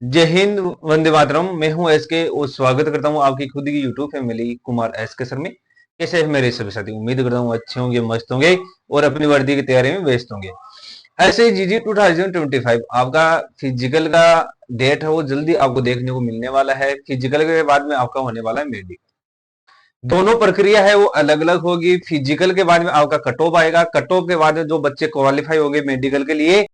जय हिंद, वंदे मातरम। मैं हूं एस के और स्वागत करता हूं आपकी खुद की यूट्यूब फैमिली कुमार एस के सर में। कैसे हैं मेरे सभी साथी? उम्मीद करता हूं अच्छे होंगे, मस्त होंगे और अपनी वर्दी की तैयारी में व्यस्त होंगे। ऐसे ही जीजी 2025 आपका फिजिकल का डेट है वो जल्दी आपको देखने को मिलने वाला है। फिजिकल के बाद में आपका होने वाला है मेडिकल। दोनों प्रक्रिया है वो अलग अलग होगी। फिजिकल के बाद में आपका कट ऑफ आएगा। कट ऑफ के बाद में जो बच्चे क्वालिफाई होंगे मेडिकल के लिए,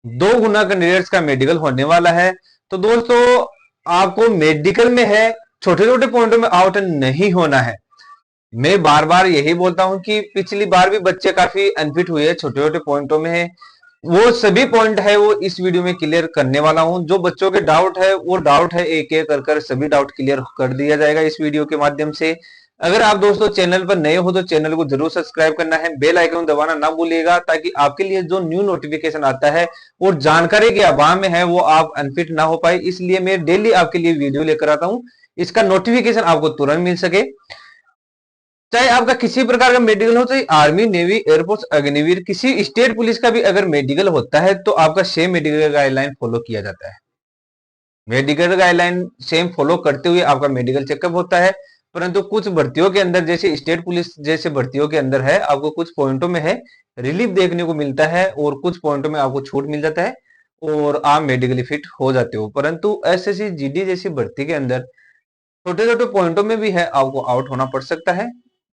2 गुना कैंडिडेट्स का मेडिकल होने वाला है। तो दोस्तों, आपको मेडिकल में है छोटे छोटे पॉइंटों में आउट नहीं होना है। मैं बार बार यही बोलता हूं कि पिछली बार भी बच्चे काफी अनफिट हुए छोटे छोटे पॉइंटों में है। वो सभी पॉइंट है वो इस वीडियो में क्लियर करने वाला हूं। जो बच्चों के डाउट है वो डाउट है एक एक कर सभी डाउट क्लियर कर दिया जाएगा इस वीडियो के माध्यम से। अगर आप दोस्तों चैनल पर नए हो तो चैनल को जरूर सब्सक्राइब करना है, बेल आइकन दबाना ना भूलिएगा, ताकि आपके लिए जो न्यू नोटिफिकेशन आता है और जानकारी के अभाव में है वो आप अनफिट ना हो पाए। इसलिए मैं डेली आपके लिए वीडियो लेकर आता हूं, इसका नोटिफिकेशन आपको तुरंत मिल सके। चाहे आपका किसी प्रकार का मेडिकल हो, चाहे आर्मी, नेवी, एयरफोर्स, अग्निवीर, किसी स्टेट पुलिस का भी अगर मेडिकल होता है तो आपका सेम मेडिकल गाइडलाइन फॉलो किया जाता है। मेडिकल गाइडलाइन सेम फॉलो करते हुए आपका मेडिकल चेकअप होता है। परंतु कुछ भर्तियों के अंदर, जैसे स्टेट पुलिस जैसे भर्तियों के अंदर है, आपको कुछ पॉइंटों में है रिलीफ देखने को मिलता है और कुछ पॉइंटों में आपको छूट मिल जाता है और आप मेडिकली फिट हो जाते हो। परंतु एसएससी जीडी जैसी भर्ती के अंदर छोटे छोटे पॉइंटों में भी है आपको आउट होना पड़ सकता है।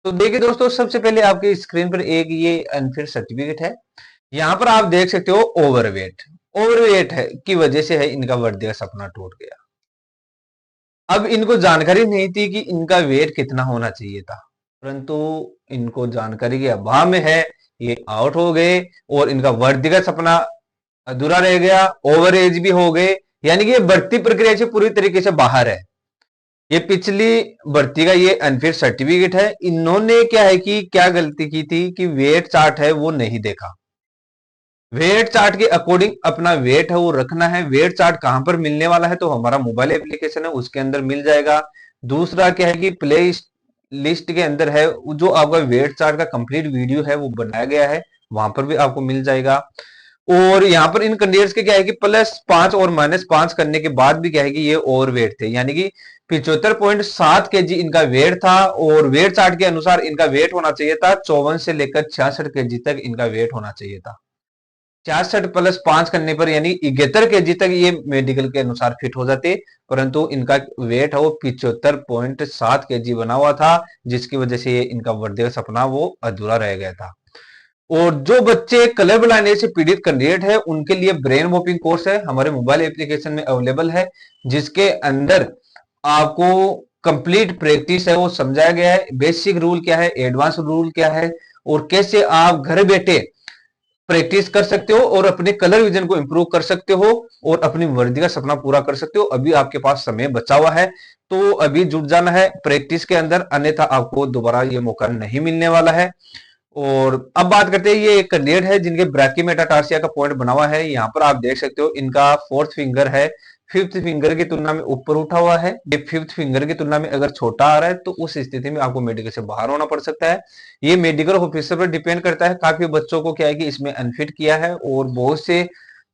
तो देखिए दोस्तों, सबसे पहले आपकी स्क्रीन पर एक ये अनफिट सर्टिफिकेट है। यहाँ पर आप देख सकते हो ओवरवेट। ओवरवेट है की वजह से है इनका वर्दी का सपना टूट गया। अब इनको जानकारी नहीं थी कि इनका वेट कितना होना चाहिए था, परंतु इनको जानकारी के अभाव में है ये आउट हो गए और इनका वर्दी का सपना अधूरा रह गया। ओवर एज भी हो गए, यानी कि ये भर्ती प्रक्रिया से पूरी तरीके से बाहर है। ये पिछली भर्ती का ये अनफिट सर्टिफिकेट है। इन्होंने क्या है कि क्या गलती की थी कि वेट चार्ट है वो नहीं देखा। वेट चार्ट के अकॉर्डिंग अपना वेट है वो रखना है। वेट चार्ट कहां पर मिलने वाला है? तो हमारा मोबाइल एप्लीकेशन है उसके अंदर मिल जाएगा। दूसरा क्या है कि प्ले लिस्ट के अंदर है जो आपका वेट चार्ट का कंप्लीट वीडियो है वो बनाया गया है, वहां पर भी आपको मिल जाएगा। और यहाँ पर इन कैंडिडेट्स के क्या है कि +5 और -5 करने के बाद भी क्या है कि ये ओवरवेट थे, यानी कि 75.7 kg इनका वेट था और वेट चार्ट के अनुसार इनका वेट होना चाहिए था 54 से लेकर 66 kg तक इनका वेट होना चाहिए था। 66 + 5 करने पर यानी 71 kg तक ये मेडिकल के अनुसार फिट हो जाते, परंतु इनका वेट है वो 75.7 kg बना हुआ था, जिसकी वजह से ये इनका वर्दी का सपना वो अधूरा रह गया था। और जो बच्चे कलर ब्लाइंडनेस से पीड़ित कैंडिडेट है उनके लिए ब्रेन वॉपिंग कोर्स है हमारे मोबाइल एप्लीकेशन में अवेलेबल है, जिसके अंदर आपको कंप्लीट प्रैक्टिस है वो समझाया गया है। बेसिक रूल क्या है, एडवांस रूल क्या है और कैसे आप घर बैठे प्रैक्टिस कर सकते हो और अपने कलर विजन को इंप्रूव कर सकते हो और अपनी वर्दी का सपना पूरा कर सकते हो। अभी आपके पास समय बचा हुआ है तो अभी जुट जाना है प्रैक्टिस के अंदर, अन्यथा आपको दोबारा ये मौका नहीं मिलने वाला है। और अब बात करते हैं, ये एक कैंडिडेट है जिनके ब्रैकीमेटाटार्सिया का पॉइंट बना हुआ है। यहाँ पर आप देख सकते हो इनका फोर्थ फिंगर है फिफ्थ फिंगर की तुलना में ऊपर उठा हुआ है। ये फिफ्थ फिंगर की तुलना में अगर छोटा आ रहा है तो उस स्थिति में आपको मेडिकल से बाहर होना पड़ सकता है। ये मेडिकल ऑफिसर पर डिपेंड करता है। काफी बच्चों को क्या है कि इसमें अनफिट किया है और बहुत से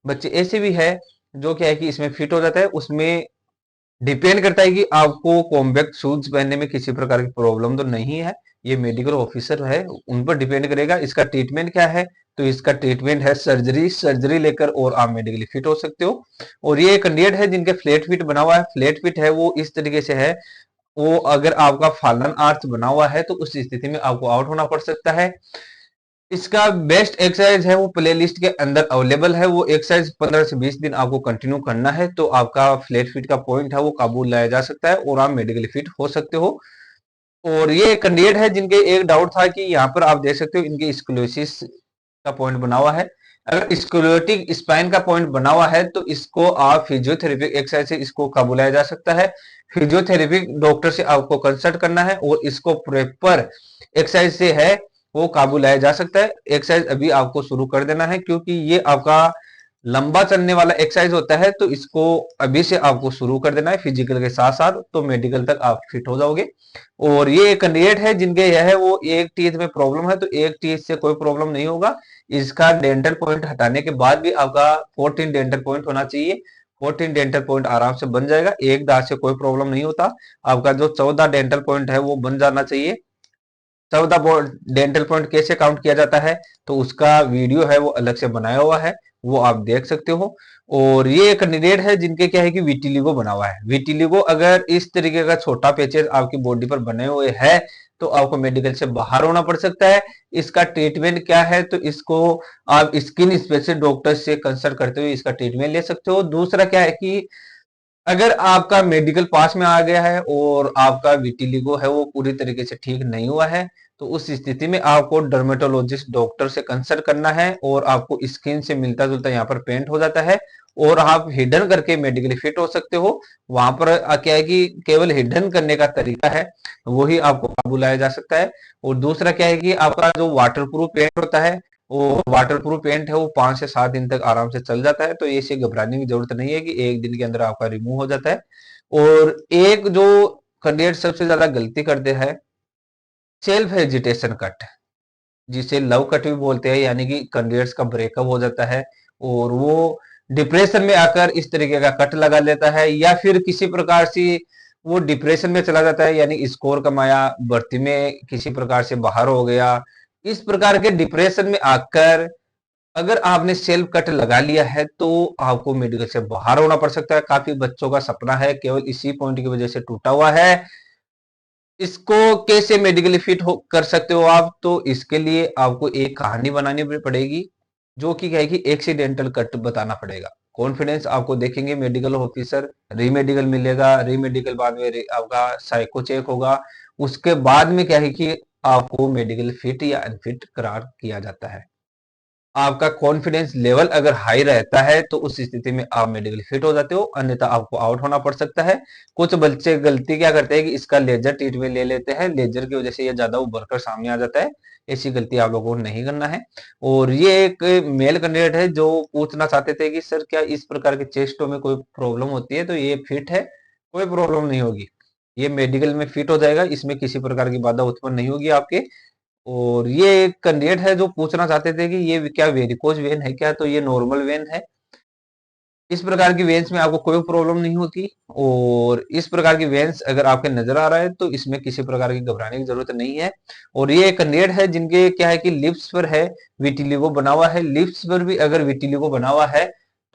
बच्चे ऐसे भी है जो क्या है कि इसमें फिट हो जाता है। उसमें डिपेंड करता है कि आपको कॉम्बैक्ट शूज पहनने में किसी प्रकार की प्रॉब्लम तो नहीं है। ये मेडिकल ऑफिसर है उन पर डिपेंड करेगा। इसका ट्रीटमेंट क्या है? तो इसका ट्रीटमेंट है सर्जरी। सर्जरी लेकर और आप मेडिकली फिट हो सकते हो। और ये कैंडिडेट है जिनके फ्लैट फिट बना हुआ है। फ्लैट फिट है वो इस तरीके से है, वो अगर आपका फालन आर्च बना हुआ है तो उस स्थिति में आपको आउट होना पड़ सकता है। इसका बेस्ट एक्सरसाइज है वो प्ले लिस्ट के अंदर अवेलेबल है। वो एक्सरसाइज 15 से 20 दिन आपको कंटिन्यू करना है तो आपका फ्लैट फिट का पॉइंट है वो काबू लाया जा सकता है और आप मेडिकली फिट हो सकते हो। और ये कैंडिडेट है जिनके एक डाउट था कि यहाँ पर आप देख सकते हो इनके स्क्लोसिस का पॉइंट बना हुआ है। अगर स्क्लेरोटिक स्पाइन का पॉइंट बना हुआ है तो इसको आप फिजियोथेरेपी एक्सरसाइज से इसको काबू लाया जा सकता है। फिजियोथेरेपी डॉक्टर से आपको कंसल्ट करना है और इसको प्रॉपर एक्सरसाइज से है वो काबू लाया जा सकता है। एक्सरसाइज अभी आपको शुरू कर देना है क्योंकि ये आपका लंबा चलने वाला एक्सरसाइज होता है, तो इसको अभी से आपको शुरू कर देना है फिजिकल के साथ साथ, तो मेडिकल तक आप फिट हो जाओगे। और ये एक कैंडिडेट है जिनके यह है वो एक टीथ में प्रॉब्लम है, तो एक टीथ से कोई प्रॉब्लम नहीं होगा। इसका डेंटल पॉइंट हटाने के बाद भी आपका 14 डेंटल पॉइंट होना चाहिए। 14 डेंटल पॉइंट आराम से बन जाएगा, एक दांत से कोई प्रॉब्लम नहीं होता। आपका जो 14 डेंटल पॉइंट है वो बन जाना चाहिए। 14 डेंटल पॉइंट कैसे काउंट किया जाता है, तो उसका वीडियो है वो अलग से बनाया हुआ है, वो आप देख सकते हो। और ये कैंडिडेट है जिनके क्या है कि विटिलिगो बना हुआ है। विटिलिगो अगर इस तरीके का छोटा पैचेस आपकी बॉडी पर बने हुए है तो आपको मेडिकल से बाहर होना पड़ सकता है। इसका ट्रीटमेंट क्या है, तो इसको आप स्किन स्पेशलिस्ट डॉक्टर से कंसल्ट करते हुए इसका ट्रीटमेंट ले सकते हो। दूसरा क्या है कि अगर आपका मेडिकल पास में आ गया है और आपका विटिलिगो है वो पूरी तरीके से ठीक नहीं हुआ है, तो उस स्थिति में आपको डर्मेटोलॉजिस्ट डॉक्टर से कंसल्ट करना है और आपको स्किन से मिलता जुलता यहाँ पर पेंट हो जाता है और आप हिडन करके मेडिकली फिट हो सकते हो। वहां पर क्या है कि केवल हिडन करने का तरीका है, वही आपको काबू लाया जा सकता है। और दूसरा क्या है कि आपका जो वाटर प्रूफ पेंट होता है, वो वाटर प्रूफ पेंट है वो 5 से 7 दिन तक आराम से चल जाता है, तो ये से घबराने की जरूरत नहीं है कि एक दिन के अंदर आपका रिमूव हो जाता है। और एक जो कैंडिडेट सबसे ज्यादा गलती करते हैं, सेल्फ हेजिटेशन कट, जिसे लव कट भी बोलते हैं, यानी कि कैंडिडेट्स का ब्रेकअप हो जाता है और वो डिप्रेशन में आकर इस तरीके का कट लगा लेता है, या फिर किसी प्रकार से वो डिप्रेशन में चला जाता है, यानी स्कोर कमाया, भर्ती में किसी प्रकार से बाहर हो गया। इस प्रकार के डिप्रेशन में आकर अगर आपने सेल्फ कट लगा लिया है तो आपको मेडिकल से बाहर होना पड़ सकता है। काफी बच्चों का सपना है केवल इसी पॉइंट की वजह से टूटा हुआ है। इसको कैसे मेडिकली फिट कर सकते हो आप, तो इसके लिए आपको एक कहानी बनानी पड़ेगी, जो कि क्या है कि एक्सीडेंटल कट बताना पड़ेगा। कॉन्फिडेंस आपको देखेंगे मेडिकल ऑफिसर, रीमेडिकल मिलेगा, रीमेडिकल बाद में आपका साइको चेक होगा, उसके बाद में क्या है कि आपको मेडिकल फिट या अनफिट करार किया जाता है। आपका कॉन्फिडेंस लेवल अगर हाई रहता है तो उस स्थिति में आप मेडिकली फिट हो जाते हो, अन्यथा आपको आउट होना पड़ सकता है। कुछ बच्चे गलती क्या करते हैं कि इसका लेजर ट्रीटमेंट ले लेते हैं, लेजर की वजह से ये ज्यादा उभर कर सामने आ जाता है। ऐसी गलती आप लोगों को नहीं करना है। और ये एक मेल कैंडिडेट है जो पूछना चाहते थे कि सर क्या इस प्रकार के चेस्टों में कोई प्रॉब्लम होती है, तो ये फिट है, कोई प्रॉब्लम नहीं होगी, ये मेडिकल में फिट हो जाएगा, इसमें किसी प्रकार की बाधा उत्पन्न नहीं होगी आपके। और ये एक कैंडिडेट है जो पूछना चाहते थे कि ये क्या वेरिकोज वेन है क्या, तो ये नॉर्मल वेन है। इस प्रकार की वेन्स में आपको कोई प्रॉब्लम नहीं होती। और इस प्रकार की वेन्स अगर आपके नजर आ रहा है तो इसमें किसी प्रकार की घबराने की जरूरत नहीं है। और ये एक कैंडिडेट है जिनके क्या है कि लिप्स पर है विटिलिगो बना हुआ है, लिप्स पर भी अगर विटिलिगो बना हुआ है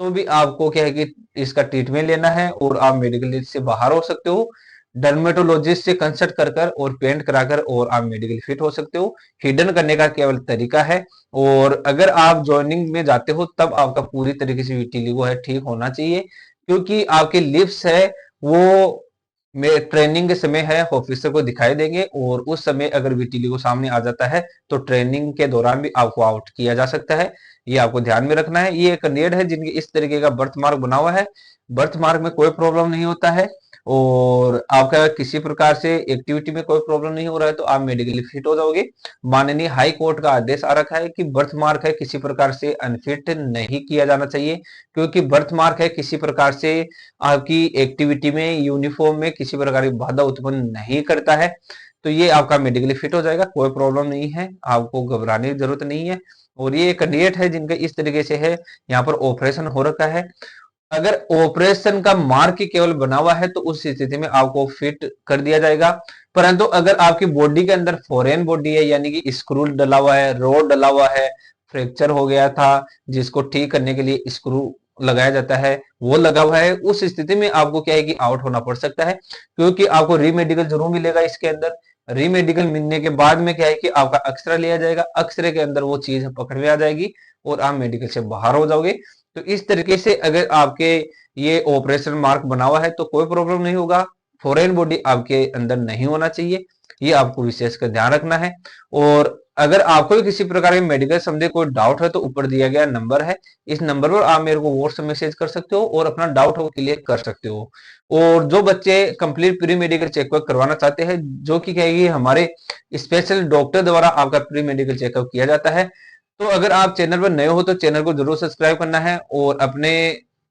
तो भी आपको क्या है कि इसका ट्रीटमेंट लेना है और आप मेडिकल से बाहर हो सकते हो। डर्मेटोलॉजिस्ट से कंसल्ट कर कर और पेंट कराकर और आप मेडिकल फिट हो सकते हो। हिडन करने का केवल तरीका है। और अगर आप ज्वाइनिंग में जाते हो तब आपका पूरी तरीके से विटिलिगो है ठीक होना चाहिए, क्योंकि आपके लिप्स है वो में ट्रेनिंग के समय है ऑफिसर को दिखाई देंगे और उस समय अगर विटिलिगो सामने आ जाता है तो ट्रेनिंग के दौरान भी आपको आउट किया जा सकता है। ये आपको ध्यान में रखना है। ये एक कैंडिडेट है जिनके इस तरीके का बर्थ मार्क बना हुआ है, बर्थ मार्क में कोई प्रॉब्लम नहीं होता है और आपका किसी प्रकार से एक्टिविटी में कोई प्रॉब्लम नहीं हो रहा है तो आप मेडिकली फिट हो जाओगे। माननीय हाई कोर्ट का आदेश आ रखा है कि बर्थ मार्क है किसी प्रकार से अनफिट नहीं किया जाना चाहिए, क्योंकि बर्थ मार्क है किसी प्रकार से आपकी एक्टिविटी में, यूनिफॉर्म में किसी प्रकार की बाधा उत्पन्न नहीं करता है। तो ये आपका मेडिकली फिट हो जाएगा, कोई प्रॉब्लम नहीं है, आपको घबराने की जरूरत नहीं है। और ये कैंडिडेट है जिनके इस तरीके से है, यहाँ पर ऑपरेशन हो रखा है। अगर ऑपरेशन का मार्क ही केवल बना हुआ है तो उस स्थिति में आपको फिट कर दिया जाएगा। परंतु अगर आपकी बॉडी के अंदर फॉरेन बॉडी है, यानी कि स्क्रू डला हुआ है, रोड डला हुआ है, फ्रैक्चर हो गया था जिसको ठीक करने के लिए स्क्रू लगाया जाता है वो लगा हुआ है, उस स्थिति में आपको क्या है कि आउट होना पड़ सकता है, क्योंकि आपको रीमेडिकल जरूर मिलेगा इसके अंदर। रीमेडिकल मिलने के बाद में क्या है कि आपका एक्सरे लिया जाएगा, एक्सरे के अंदर वो चीज पकड़ में आ जाएगी और आप मेडिकल से बाहर हो जाओगे। तो इस तरीके से अगर आपके ये ऑपरेशन मार्क बना हुआ है तो कोई प्रॉब्लम नहीं होगा, फॉरेन बॉडी आपके अंदर नहीं होना चाहिए, ये आपको विशेष कर ध्यान रखना है। और अगर आपको भी किसी प्रकार के मेडिकल संबंधी कोई डाउट है तो ऊपर दिया गया नंबर है, इस नंबर पर आप मेरे को व्हाट्सएप मैसेज कर सकते हो और अपना डाउट हो क्लियर कर सकते हो। और जो बच्चे कंप्लीट प्री मेडिकल चेकअप करवाना चाहते हैं, जो कि कहेगी हमारे स्पेशल डॉक्टर द्वारा आपका प्री मेडिकल चेकअप किया जाता है, तो अगर आप चैनल पर नए हो तो चैनल को जरूर सब्सक्राइब करना है और अपने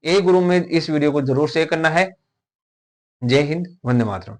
ए ग्रुप में इस वीडियो को जरूर शेयर करना है। जय हिंद, वंदे मातरम।